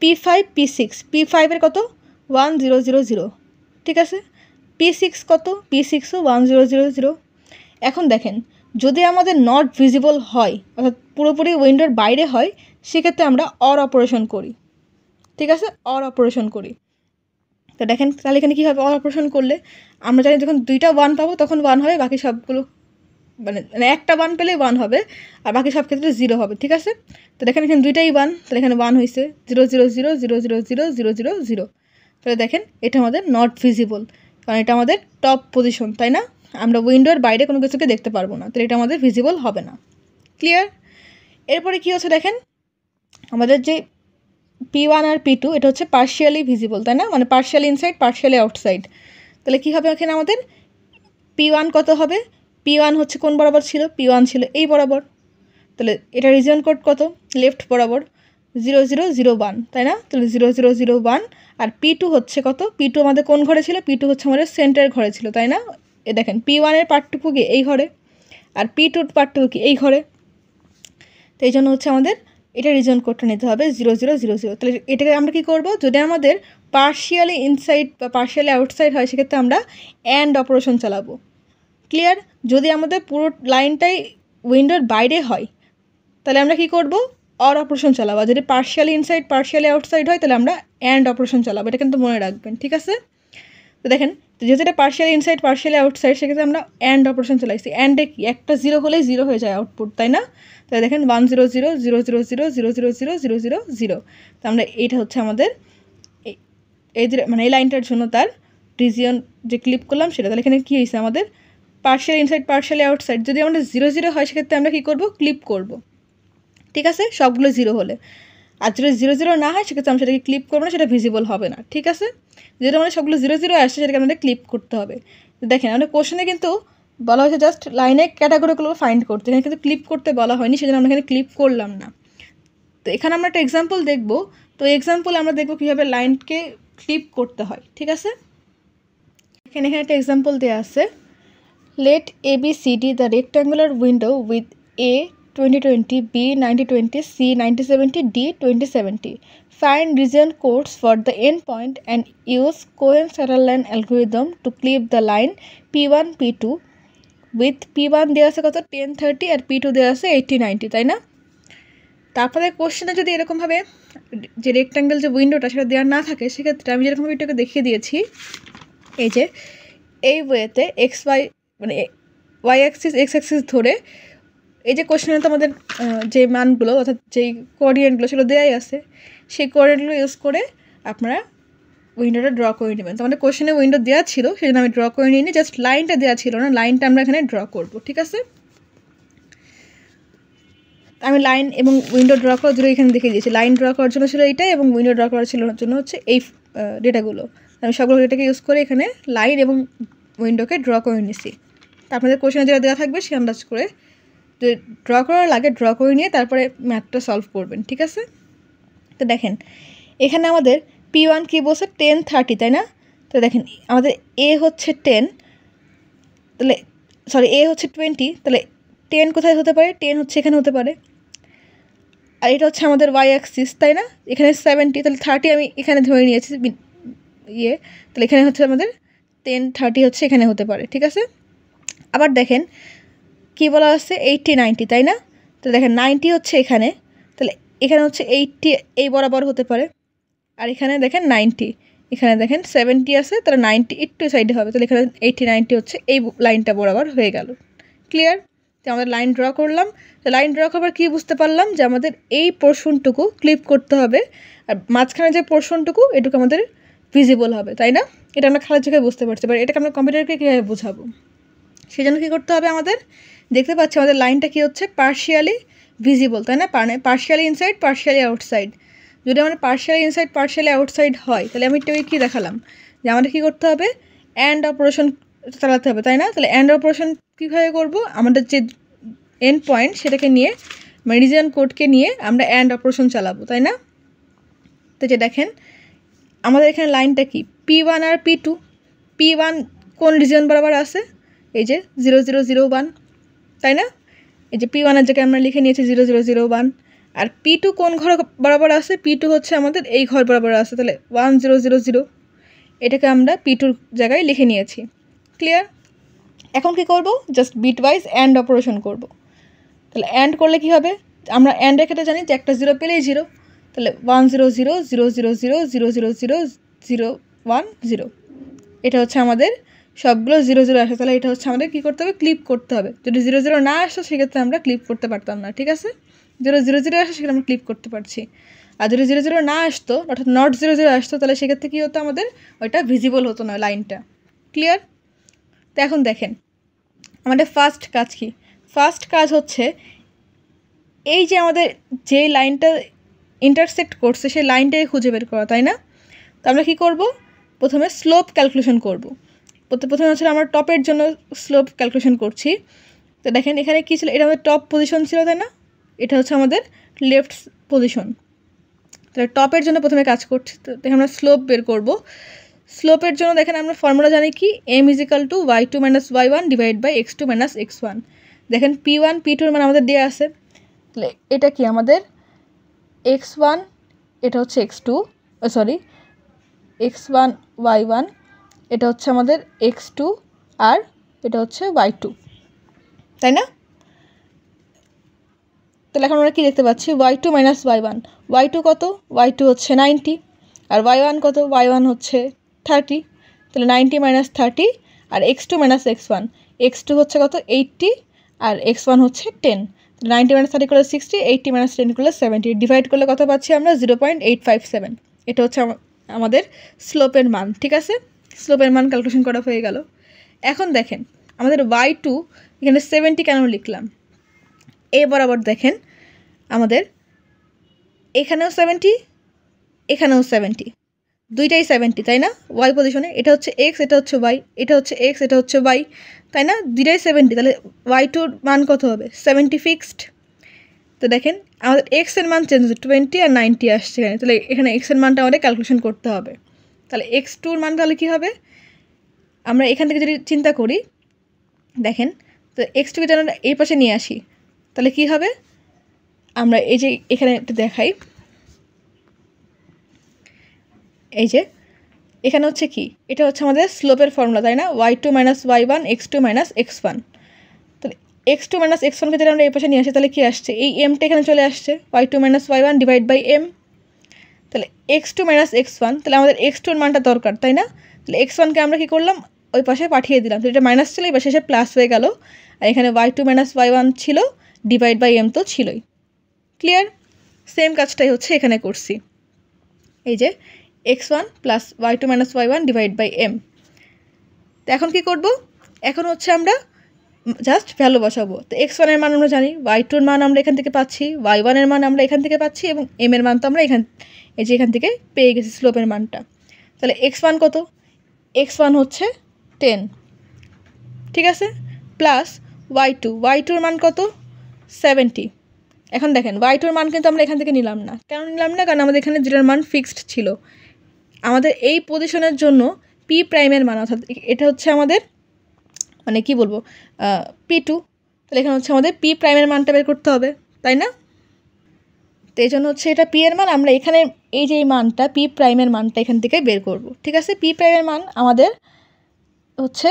P5 P6, P5 এর কত? 1 0 0 0, ঠিক আছে? P6 কত? P6ও 1 0 0 0। এখন দেখেন যদি আমাদের নট ভিজিবল হয়, অর্থাৎ পুরোপুরি উইন্ডোর বাইরে হয়, সেক্ষেত্রে আমরা অর অপারেশন করি, ঠিক আছে? অর অপারেশন করি। তো দেখেন তাহলে এখানে কী হবে? অর অপারেশন করলে আমরা জানি যখন দুইটা 1 পাবো তখন 1 হবে, বাকি সবগুলো মানে একটা 1 পেলেই 1 হবে, আর বাকি সব ক্ষেত্রে 0 হবে, ঠিক আছে? তো দেখেন এখানে দুইটাই 1, তাহলে এখানে 1 হয়েছে, 0 0 0 0 0 0 0 0 0। তাহলে দেখেন এটা আমাদের নট ভিজিবল, কারণ এটা আমাদের টপ পজিশন, তাই না? আমরা উইন্ডোর বাইরে কোনো কিছুকে দেখতে পারবো না, তাহলে এটা আমাদের ভিজিবল হবে না। ক্লিয়ার? এরপরে কী হচ্ছে দেখেন, আমাদের যে P1 আর P2 এটা হচ্ছে পার্শিয়ালি ভিজিবল, তাই না? মানে পার্শিয়ালি ইনসাইড পার্শিয়ালি আউটসাইড। তাহলে কী হবে এখানে আমাদের? P1 কত হবে? P1 হচ্ছে কোন বরাবর ছিল? P1 ছিল এই বরাবর, তাহলে এটা রিজন কোড কত? লেফট বরাবর, 0 0 0 1, তাই না? তাহলে 0 0 0 1। আর P2 হচ্ছে কত? P2 আমাদের কোন ঘরে ছিল? P2 হচ্ছে আমাদের সেন্টারের ঘরে ছিল, তাই না? এ দেখেন P1 এর পার্টটুকু কি এই ঘরে, আর P2 পার্টটুকু কি এই ঘরে, তো এই জন্য হচ্ছে আমাদের এটা রিজন কোডটা নিতে হবে 0 0 0 0। তাহলে এটাকে আমরা কী করবো? যদি আমাদের পার্শিয়ালি ইনসাইড বা পার্শিয়ালি আউটসাইড হয় সেক্ষেত্রে আমরা অ্যান্ড অপারেশন চালাবো। ক্লিয়ার? যদি আমাদের পুরো লাইনটাই উইন্ডোর বাইরে হয় তাহলে আমরা কী করবো? অর অপারেশন চালাবো। যদি পার্শিয়ালি ইনসাইড পার্শিয়ালি আউটসাইড হয় তাহলে আমরা অ্যান্ড অপারেশন চালাবো, এটা কিন্তু মনে রাখবেন, ঠিক আছে? তো দেখেন যেহেতু এটা পার্শিয়ালি ইনসাইড পার্শিয়ালি আউটসাইড সেক্ষেত্রে আমরা অ্যান্ড অপারেশন চালাইছি। অ্যান্ডে কি একটা 0 হলেই 0 হয়ে যায় আউটপুট, তাই না? তাহলে দেখেন 1 0 0 0 0 0 0 0 0 0 0 0। তো আমরা এইটা হচ্ছে আমাদের এই যে মানে এই লাইনটার জন্য তার রিজিয়ন যে ক্লিপ করলাম সেটা। তাহলে এখানে কী হয়েছে আমাদের পার্শিয়াল ইনসাইড পার্শিয়ালি আউটসাইড। যদি আমাদের 0 0 হয় সেক্ষেত্রে আমরা কী করবো, ক্লিপ করব, ঠিক আছে, সবগুলো 0 হলে। আর যদি 0 0 না হয় সেক্ষেত্রে আমরা সেটাকে ক্লিপ করবো না, সেটা ভিজিবল হবে না, ঠিক আছে। যেটা আমাদের সবগুলো 0 0 আসছে সেটাকে আমাদের ক্লিপ করতে হবে। দেখেন আমাদের কোশ্চেনে কিন্তু বলা হয়েছে জাস্ট লাইনে ক্যাটাগরিগুলো ফাইন্ড করতে, এখানে কিন্তু ক্লিপ করতে বলা হয়নি, সেজন্য আমরা এখানে ক্লিপ করলাম না। তো এখানে আমরা একটা এক্সাম্পল দেখব। তো এক্সাম্পল আমরা দেখব কীভাবে লাইনকে ক্লিপ করতে হয়, ঠিক আছে। এখানে একটা এক্সাম্পল দেওয়া আছে। Let ABCD the rectangular window with A 2020, B 9020, C 9070, D 2070. Find region codes for the endpoint and use Cohen-Sutherland algorithm to clip the line P1 P2 with P1 দেওয়া আছে কত 1030 আর P2 দেওয়া আছে 8090, তাই না। তারপরে কোশ্চেনে যদি এরকমভাবে যে রেক্ট্যাঙ্গেল যে উইন্ডোটা সেটা দেওয়া না থাকে সেক্ষেত্রে আমি যেরকমভাবে এটাকে দেখিয়ে দিয়েছি, এই যে এই ওয়েতে XY মানে Y অ্যাক্সিস X অ্যাক্সিস ধরে এই যে কোশ্চেনে তো আমাদের যে মানগুলো অর্থাৎ যেই কোঅর্ডিনেটগুলো সেগুলো দেওয়াই আছে, সেই কোঅর্ডিনেটগুলো ইউজ করে আপনারা উইন্ডোটা ড্র করে নেবেন। তো আমাদের কোশ্চেনে উইন্ডো দেওয়া ছিল সেজন্য আমি ড্র করে নিইনি, জাস্ট লাইনটা দেওয়া ছিল না, লাইনটা আমরা এখানে ড্র করব, ঠিক আছে। আমি লাইন এবং উইন্ডো ড্র করার জন্য এখানে দেখে দিয়েছি। লাইন ড্র করার জন্য ছিল এইটা এবং উইন্ডো ড্র করার জন্য হচ্ছে এই ডেটাগুলো। আমি সবগুলো ডেটাকে ইউজ করে এখানে লাইন এবং উইন্ডোকে ড্র করে নিছি। তা আপনাদের কোশ্চেনে যেটা দেওয়া থাকবে সে আন্দাজ করে যে ড্র করার আগে ড্র করে নিয়ে তারপরে ম্যাথটা সলভ করবেন, ঠিক আছে। তো দেখেন এখানে আমাদের P1 কী বলছে 1030, তাই না। তো দেখেন আমাদের A হচ্ছে 10, তাহলে সরি A হচ্ছে 20, তাহলে 10 কোথায় হতে পারে, 10 হচ্ছে এখানে হতে পারে। আর এটা হচ্ছে আমাদের Y অ্যাক্সিস, তাই না, এখানে 70, তাহলে 30 আমি এখানে ধরে নিয়েছি তাহলে এখানে হচ্ছে আমাদের 1030 হচ্ছে এখানে হতে পারে, ঠিক আছে। আবার দেখেন কী বলা আছে 8090, তাই না। তো দেখেন 90 হচ্ছে এখানে, তাহলে এখানে হচ্ছে 80 এই বরাবর হতে পারে। আর এখানে দেখেন 90, এখানে দেখেন 70 আছে, তাহলে 90 একটু সাইডে হবে, তাহলে এখানে 8090 হচ্ছে এই লাইনটা বরাবর হয়ে গেল, ক্লিয়ার। তো আমাদের লাইন ড্র করলাম। তো লাইন ড্র করার কী বুঝতে পারলাম যে আমাদের এই পোর্শনটুকু ক্লিপ করতে হবে, আর মাঝখানে যে পোর্শনটুকু এটুকু আমাদের ভিজিবল হবে, তাই না। এটা আমরা খারাপ চোখে বুঝতে পারছি, বাট এটাকে আমরা কম্পিউটারকে কীভাবে বোঝাবো, সেই জন্য কী করতে হবে আমাদের, দেখতে পাচ্ছি আমাদের লাইনটা কী হচ্ছে পার্শিয়ালি ভিজিবল, তাই না, পার্শিয়ালি ইনসাইড পার্শিয়ালি আউটসাইড। যদি আমাদের পার্শিয়ালি ইনসাইড পার্শিয়ালি আউটসাইড হয় তাহলে আমি একটু কী দেখালাম যে আমাদের কী করতে হবে, অ্যান্ড অপারেশন চালাতে হবে, তাই না। তাহলে অ্যান্ড অপারেশন কীভাবে করব, আমাদের যে এন্ড পয়েন্ট সেটাকে নিয়ে রিজিয়ন কোডকে নিয়ে আমরা অ্যান্ড অপারেশন চালাবো, তাই না। তো যে দেখেন আমাদের এখানে লাইনটা কি P1 আর P2, P1 কোন রিজিয়ন বরাবর আছে, এই যে 0001, তাই না। এই যে P1 এর জায়গায় আমরা লিখে নিয়েছি 0001। আর P2 কোন ঘর বরাবর আছে, P2 হচ্ছে আমাদের এই ঘর বরাবর আছে, তাহলে 1000, এটাকে আমরা P2 জায়গায় লিখে নিয়েছি, ক্লিয়ার। এখন কি করব, just bit wise and operation করব। তাহলে অ্যান্ড করলে কি হবে, আমরা অ্যান্ড রেখাটা জানি যে একটা 0 পেলেই 0, তাহলে 10000000001 এটা হচ্ছে আমাদের সবগুলো 00 আসে, তাহলে এটা হচ্ছে আমাদের কী করতে হবে, ক্লিপ করতে হবে। যদি 00 না আসতো সেক্ষেত্রে আমরা ক্লিপ করতে পারতাম না, ঠিক আছে। 000 আসে সেক্ষেত্রে আমরা ক্লিপ করতে পারছি। আর যদি 00 না আসতো অর্থাৎ নট 00 আসতো তাহলে সেক্ষেত্রে কী হতো, আমাদের ওইটা ভিজিবল হতো না লাইনটা, ক্লিয়ার। তো এখন দেখেন আমাদের ফার্স্ট কাজ কি, ফার্স্ট কাজ হচ্ছে এই যে আমাদের যে লাইনটা ইন্টারসেক্ট করছে সেই লাইনটাকে খুঁজে বের করা, তাই না। তো আমরা কী করব, প্রথমে স্লোপ ক্যালকুলেশন করব। প্রথমে হচ্ছে আমরা টপের জন্য স্লোপ ক্যালকুলেশন করছি। তো দেখেন এখানে কী ছিল, এটা আমাদের টপ পজিশন ছিল, তাই না, এটা হচ্ছে আমাদের লেফট পজিশন। তাহলে টপের জন্য প্রথমে কাজ করছি, তো দেখেন আমরা স্লোপ বের করব। স্লোপের জন্য দেখেন আমরা ফর্মুলা জানি কি, m = y2 - y1 / x2 - x1। দেখেন P1 P2 মানে আমাদের দেওয়া আছে, তাহলে এটা কি আমাদের x1, এটা হচ্ছে x2, x1 y1, এটা হচ্ছে আমাদের x2 আর এটা হচ্ছে y2, তাই না। তাহলে এখন আমরা কী দেখতে পাচ্ছি, y2 - y1, y2 কত, y2 হচ্ছে 90, আর y1 কত, y1 হচ্ছে 30, তাহলে 90 - 30 আর x2 - x1, x2 হচ্ছে কত 80 আর x1 হচ্ছে 10, 90 - 30 করলে 60, 80 - 10 করলে 70, ডিভাইড করলে কত পাচ্ছি আমরা 0.857। এটা হচ্ছে আমাদের স্লোপের মান। ঠিক আছে, স্লোপের মান ক্যালকুলেশন করা হয়ে গেল। এখন দেখেন আমাদের y2 এখানে 70 কেন লিখলাম, এ বরাবর দেখেন আমাদের এখানেও 70, এখানেও 70, দুইটাই 70 তাই না, ওয়াই পজিশনে। এটা হচ্ছে এক্স, এটা হচ্ছে ওয়াই, এটা হচ্ছে এক্স, এটা হচ্ছে ওয়াই, তাই না, দুইটাই 70। তাহলে y2 মান কত হবে 70 ফিক্সড। তো দেখেন আমাদের এক্স এর মান চেঞ্জ হচ্ছে, 20 আর 90 আসছে এখানে, তাহলে এখানে এক্স এর মানটা আমাদের ক্যালকুলেশন করতে হবে। তাহলে x2 মান তাহলে কী হবে, আমরা এখান থেকে যদি চিন্তা করি দেখেন, তো x2কে যেন আমরা এই পাশে নিয়ে আসি, তাহলে কি হবে, আমরা এই যে এখানে একটু দেখাই, এই যে এখানে হচ্ছে কি, এটা হচ্ছে আমাদের স্লোপের ফর্মুলা তাই না, y2 - y1 x2 - x1। তাহলে x2 - x1কে যদি আমরা এই পাশে নিয়ে আসি তাহলে কি আসছে, এই এমটা এখানে চলে আসছে, y2 - y1 divide by M. তাহলে x2 - x1, তাহলে আমাদের x2 এর মানটা দরকার তাই না, তাহলে x1কে আমরা কি করলাম ওই পাশে পাঠিয়ে দিলাম, তো এটা মাইনাস ছিল, এই পাশে এসে প্লাস হয়ে গেল, আর এখানে y2 - y1 ছিল, ডিভাইড বাই এম তো ছিলই। ক্লিয়ার, সেম কাজটাই হচ্ছে এখানে করছি, এই যে x1 plus y2 - y1 divide by M. তো এখন কি করব, এখন হচ্ছে আমরা জাস্ট ভ্যালু বসাবো। তো x1 এর মান আমরা জানি, y2 এর মান আমরা এখান থেকে পাচ্ছি, y1 এর মান আমরা এখান থেকে পাচ্ছি, এবং m এর মান তো আমরা এই যে এখান থেকে পেয়ে গেছি স্লোপের মানটা। তাহলে x1 কত, x1 হচ্ছে 10, ঠিক আছে, প্লাস y2 এর মান কত 70। এখন দেখেন y2 এর মান কিন্তু আমরা এখান থেকে নিলাম না, কেন নিলাম না, কারণ আমাদের এখানে যেটার মান ফিক্সড ছিল। আমাদের এই পজিশনের জন্য পি প্রাইমের মান, অর্থাৎ এটা হচ্ছে আমাদের মানে কি বলবো P2, তাহলে এখানে হচ্ছে আমাদের পি প্রাইমের মানটা বের করতে হবে তাই না। তো এই জন্য হচ্ছে এটা পি এর মান, আমরা এখানে এই যে এই মানটা পি প্রাইমের মানটা এখান থেকে বের করব। ঠিক আছে, পি প্রাইমের মান আমাদের হচ্ছে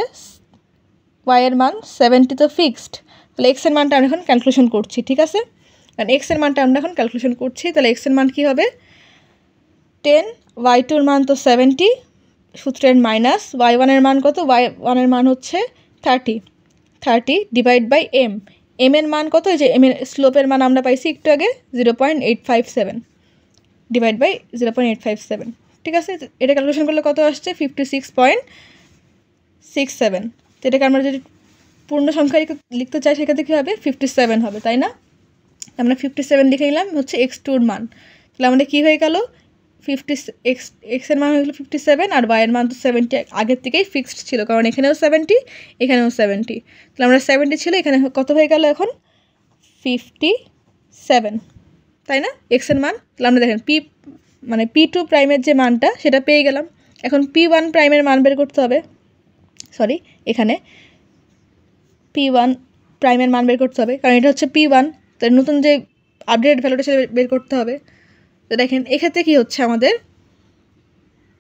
ওয়াই এর মান 70 তো ফিক্সড, তাহলে এক্স এর মানটা আমরা এখন ক্যালকুলেশন করছি। ঠিক আছে, কারণ এক্স এর মানটা আমরা এখন ক্যালকুলেশন করছি, তাহলে এক্স এর মান কী হবে 10, y2 এর মান তো 70, সূত্রের মাইনাস y1 এর মান কত, y1 এর মান হচ্ছে 30 ডিভাইড বাই এম, এম এর মান কত, এই যে এম এর স্লোপের মান আমরা পাইছি একটু আগে 0.857 ডিভাইড বাই 0.857। ঠিক আছে, এটা ক্যালকুলেশন করলে কত আসছে 56.67। তো এটাকে আমরা যদি পূর্ণ সংখ্যায় লিখতে চাই সেক্ষেত্রে কী হবে 57 হবে তাই না, আমরা 57 লিখে নিলাম হচ্ছে x2 এর মান। তাহলে আমাদের কী হয়ে গেল, x এর মান হয়ে গেলো 57 আর y এর মান তো 70 আগের থেকেই ফিক্সড ছিল, কারণ এখানেও 70 এখানেও 70, তাহলে আমরা 70 ছিল, এখানে কত হয়ে গেল এখন 57 তাই না x এর মান। তাহলে আমরা দেখেন P2 প্রাইমের যে মানটা সেটা পেয়ে গেলাম। এখন P1 প্রাইমের মান বের করতে হবে, সরি এখানে P1 প্রাইমের মান বের করতে হবে, কারণ এটা হচ্ছে P1, তাই নতুন যে আপডেট ভ্যালুটা সেটা বের করতে হবে। তো দেখেন এক্ষেত্রে কী হচ্ছে, আমাদের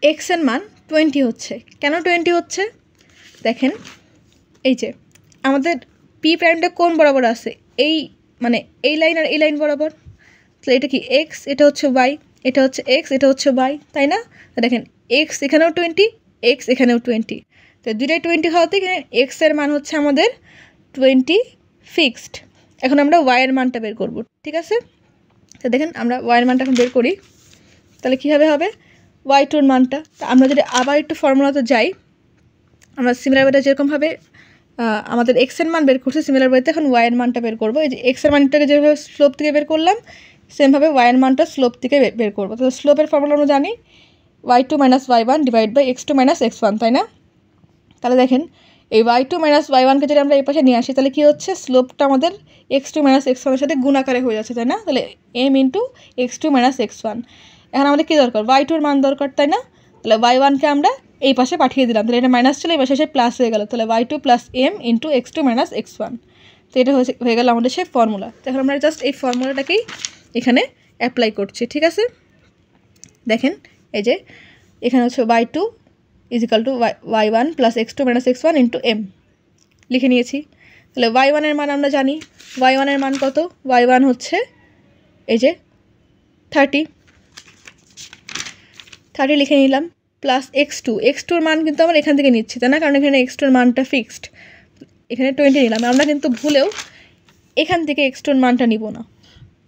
x এর মান 20 হচ্ছে, কেন 20 হচ্ছে দেখেন, এই যে আমাদের পি প্রাইমটা কোন বরাবর আছে, এই এই লাইন আর এই লাইন বরাবর, তো এটা কি x, এটা হচ্ছে y, এটা হচ্ছে x, এটা হচ্ছে y তাই না। তো দেখেন x এখানেও 20, x এখানেও 20, তো দুইটাই 20 হওয়াতে এখানে x এর মান হচ্ছে আমাদের 20 ফিক্সড। এখন আমরা y এর মানটা বের করব। ঠিক আছে, তো দেখেন আমরা y এর মানটা এখন বের করি, তাহলে কীভাবে হবে y2 এর মানটা, তা আমরা যদি আবার একটু ফর্মুলাতে যাই, আমরা সিমিলার ওয়েতে যেরকমভাবে আমাদের x এর মান বের করছি, সিমিলার ওয়েতে এখন y এর মানটা বের করবো। এই যে x এর মানটাকে যেভাবে স্লোপ থেকে বের করলাম সেমভাবে y এর মানটা স্লোপ থেকে বের করবো। তো স্লোপের ফর্মুলা আমরা জানি y2 - y1 divide by x2 - x1 তাই না। তাহলে দেখেন এই y2 - y1কে যদি আমরা এই পাশে নিয়ে আসি তাহলে কী হচ্ছে, স্লোপটা আমাদের x2 - x1 এর সাথে গুণাকারে হয়ে যাচ্ছে তাই না, তাহলে m ইন্টু x2 - x1। এখন আমাদের কী দরকার y2 এর মান দরকার তাই না, তাহলে y1কে আমরা এই পাশে পাঠিয়ে দিলাম, তাহলে এটা মাইনাস ছিল এই পাশে এসে প্লাস হয়ে গেল, তাহলে y2 plus m into x2 - x1। তো এটা হয়ে গেল আমাদের সেই ফর্মুলা। তো এখন আমরা জাস্ট এই ফর্মুলাটাকেই এখানে অ্যাপ্লাই করছি। ঠিক আছে, দেখেন এই যে এখানে হচ্ছে y2 is equal to y1 plus x2 - x1 into m লিখে নিয়েছি। তাহলে y1 এর মান আমরা জানি, y1 এর মান কত, y1 হচ্ছে এই যে 30 লিখে নিলাম, প্লাস x2 এর মান কিন্তু আমরা এখান থেকে নিচ্ছি তাই না, কারণ এখানে x2 এর মানটা ফিক্সড, এখানে 20 নিলাম। আমরা কিন্তু ভুলেও এখান থেকে x2 মানটা নিব না,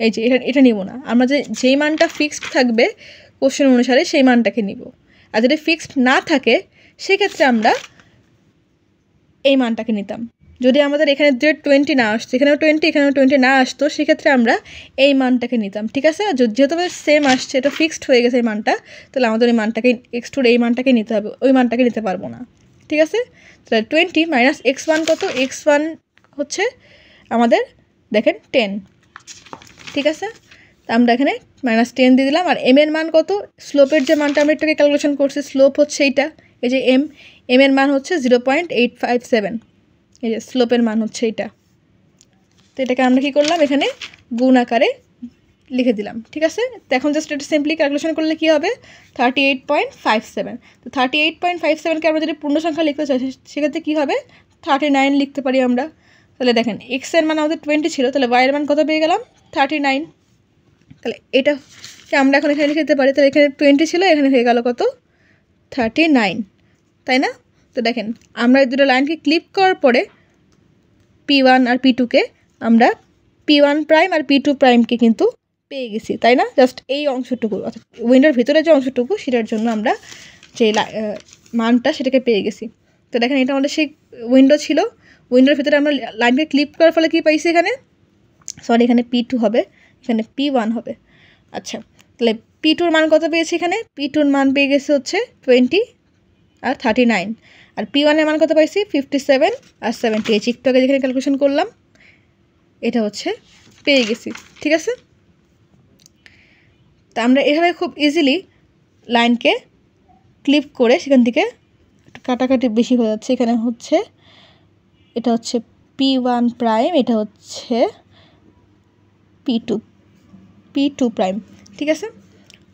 এই যে এটা নিব না, আমরা যেই মানটা ফিক্সড থাকবে কোশ্চেন অনুসারে সেই মানটাকে নিব। আর যদি ফিক্সড না থাকে সেক্ষেত্রে আমরা এই মানটাকে নিতাম। যদি আমাদের এখানে 20 না আসতো, এখানেও 20 এখানেও 20 না আসতো, সেক্ষেত্রে আমরা এই মানটাকে নিতাম। ঠিক আছে, যেহেতু সেম আসছে, এটা ফিক্সড হয়ে গেছে এই মানটা, তাহলে আমাদের এই মানটাকে x2 এই মানটাকে নিতে হবে, ওই মানটাকে নিতে পারবো না। ঠিক আছে, তাহলে 20 মাইনাস x1 কত, x1 হচ্ছে আমাদের দেখেন 10। ঠিক আছে, আমরা এখানে -10 দিয়ে দিলাম। আর m এর মান কত, স্লোপের যে মানটা আমরা এটাকে ক্যালকুলেশন করছি, স্লোপ হচ্ছে এইটা, এই যে m এর মান হচ্ছে 0.857, এই যে স্লোপের মান হচ্ছে এইটা। তো এটাকে আমরা কী করলাম, এখানে গুণ আকারে লিখে দিলাম। ঠিক আছে, তো এখন জাস্ট এটা সিম্পলি ক্যালকুলেশন করলে কী হবে, 38.57। তো 38.57কে আমরা যদি পূর্ণ সংখ্যা লিখতে চাই সেক্ষেত্রে কী হবে, 39 লিখতে পারি আমরা। তাহলে দেখেন x এর মান আমাদের 20 ছিল, তাহলে y এর মান কত পেয়ে গেলাম, 39। তাহলে এটাকে আমরা এখন এখানে লিখে দিতে পারি, তাহলে এখানে 20 ছিল, এখানে হয়ে গেল কত, 39, তাই না? তো দেখেন আমরা এই দুটো লাইনকে ক্লিপ করার পরে P1 আর P2কে আমরা P1 প্রাইম আর P2 প্রাইমকে কিন্তু পেয়ে গেছি, তাই না? জাস্ট এই অংশটুকু, অর্থাৎ উইন্ডোর ভিতরে যে অংশটুকু, সেটার জন্য আমরা যে মানটা সেটাকে পেয়ে গেছি। তো দেখেন এটা আমাদের সেই উইন্ডো ছিল, উইন্ডোর ভিতরে আমরা লাইনকে ক্লিপ করার ফলে কী পাইছি, এখানে সরি এখানে P2 হবে, এখানে P1 হবে। আচ্ছা, তাহলে P2 মান কত পেয়েছি, এখানে P2 মান পেয়ে গেছে হচ্ছে 20 আর 39, আর P1 এর মান কত পাইছি, 57 আর 70। এই চিকটাকে যেখানে ক্যালকুলেশন করলাম এটা হচ্ছে পেয়ে গেছি। ঠিক আছে, তা আমরা এভাবে খুব ইজিলি লাইনকে ক্লিপ করে সেখান থেকে কাটাকাটি বেশি হয়ে যাচ্ছে, এখানে হচ্ছে এটা হচ্ছে P1 প্রাইম, এটা হচ্ছে P2 প্রাইম। ঠিক আছে,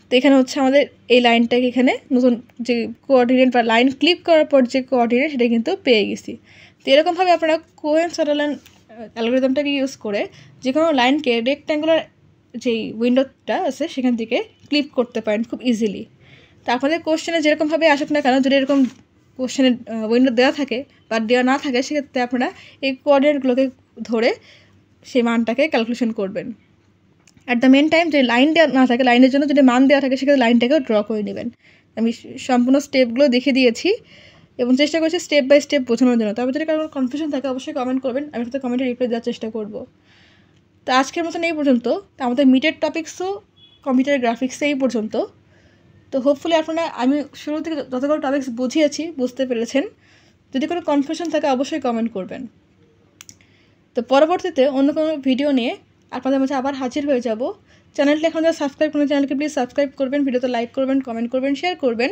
তো এখানে হচ্ছে আমাদের এই লাইনটাকে এখানে নতুন যে কোঅর্ডিনেট বা লাইন ক্লিপ করার পর যে কোঅর্ডিনেট সেটা কিন্তু পেয়ে গেছি। তো এরকমভাবে আপনারা কোহেন-সাদারল্যান্ড অ্যালগরিদমটাকে ইউজ করে যে কোনো লাইনকে রেক্ট্যাঙ্গুলার যেই উইন্ডোটা আছে সেখান থেকে ক্লিপ করতে পারেন খুব ইজিলি। তো আপনাদের কোশ্চেনে যেরকমভাবে আসুক না কেন, যদি এরকম কোশ্চেনের উইন্ডো দেওয়া থাকে বা দেওয়া না থাকে, সেক্ষেত্রে আপনারা এই কোঅর্ডিনেটগুলোকে ধরে সেই মানটাকে ক্যালকুলেশন করবেন। অ্যাট দ্য মেন টাইম যদি লাইন দেওয়া না থাকে, লাইনের জন্য যদি মান দেওয়া থাকে সেক্ষেত্রে লাইনটাকেও ড্র করে নেবেন। আমি সম্পূর্ণ স্টেপগুলো দেখে দিয়েছি এবং চেষ্টা করছি স্টেপ বাই স্টেপ বোঝানোর জন্য। তারপর যদি কারো কনফিউশন থাকে অবশ্যই কমেন্ট করবেন, আমি হয়তো কমেন্টে রিপ্লাই দেওয়ার চেষ্টা করব। তো আজকের মতন এই পর্যন্ত। তো আমাদের মিটেড টপিক্সও কম্পিউটার গ্রাফিক্সে এই পর্যন্ত। তো হোপফুলি আপনারা আমি শুরু থেকে যতগুলো টপিক্স বুঝিয়েছি বুঝতে পেরেছেন। যদি কোনো কনফিউশন থাকে অবশ্যই কমেন্ট করবেন। তো পরবর্তীতে অন্য কোনো ভিডিও নিয়ে আপনাদের মাঝে আবার হাজির হয়ে যাব। চ্যানেলটি এখন যারা সাবস্ক্রাইব করেন চ্যানেলকে প্লিজ সাবস্ক্রাইব করবেন, ভিডিওতে লাইক করবেন, কমেন্ট করবেন, শেয়ার করবেন।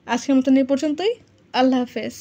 আজকের মতন এই পর্যন্তই। আল্লাহ হাফেজ।